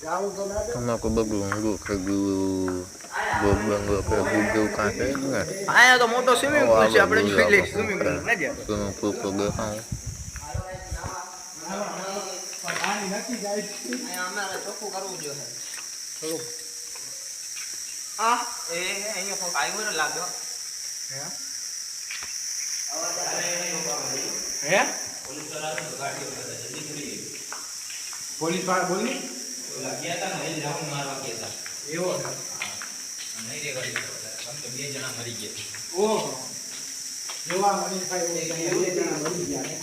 તમાકુ બગડું ઊંઘું ખગું ગોબંગો ખગું કાંસે ને આયા તો મોટો સ્વિમિંગ પુલ છે આપણે જોઈ લઈએ સ્વિમિંગ પુલ ના જાય સ્વિમિંગ પુલ તો દેખાઉં પાણી નથી જાય અહીંયા અમારે ચોખ્ખું કરવું જોઈએ થોડું આ એ અહીંયા કોક આવ્યો ને લાગ્યો હે પોલીસ વાળા બોલી ગયા હતા ને રાઉન્ડ મારવા ગયા હતા એવો નહીં રે ગાડી તો બે જણા મરી ગયા ઓહો જોવા મનીષભાઈ બે જણા મરી ગયા ને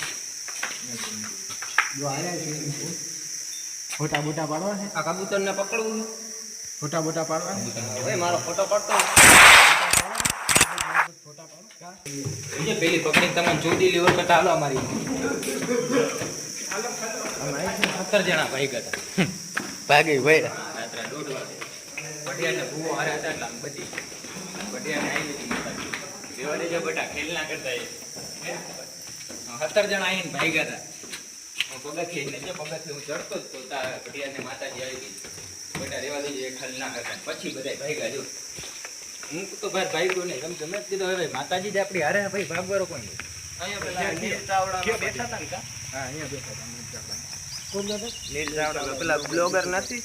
જો આયા છે ફોટા બોટા પાડવા છે આ કબૂતર ને પકડવું ફોટા બોટા પાડવા ઓય મારો ફોટો પડતો ફોટા પાડો એ પેલી પકડી તમને ચોદી લીવર કટ હાલો અમારી 17 જણા ભાઈ ગયા ભાગી ભાઈ રાત્રે 1:30 વાગે બડિયાને ભૂવો હારે હતા એટલે બધી બડિયાને આવી હતી દેવાડે જે બટા ખેલ ના કરતા એ 17 જણા આવીને ભાઈ ગયા હતા પગથિયે નીચે પગથિયે હું ચડતો જ તો બડિયાને માતાજી આવી ગઈ બટા રેવા દેજે ખેલ ના કરતા પછી બધા ભાઈ ગયા જો હું તો ભાઈ ગયો નહીં તમે કીધું હવે માતાજી જ આપણી હારે ભાઈ ભાગવારો કોણ અહીંયા પેલા નીલ ચાવડા બેઠા હતા ને હા અહીંયા બેઠા હતા નીલ ચાવડા પેલા બ્લોગર નથી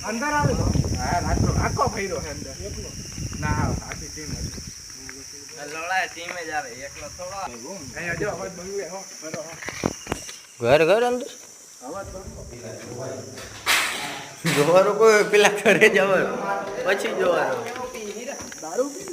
અંદર આવે હા રાત્રો આખો ફેરો છે અંદર એકલો ના આખી ટીમ હતી લડાય ટીમ જ આવે એકલો થોડો અહીંયા જો અવાજ બંગલે હો બરો ઘર ઘર અંદર અવાજ બંગલો જોવારો કોઈ પેલા ઘરે જવાનું પછી જોવાનો દારૂ પી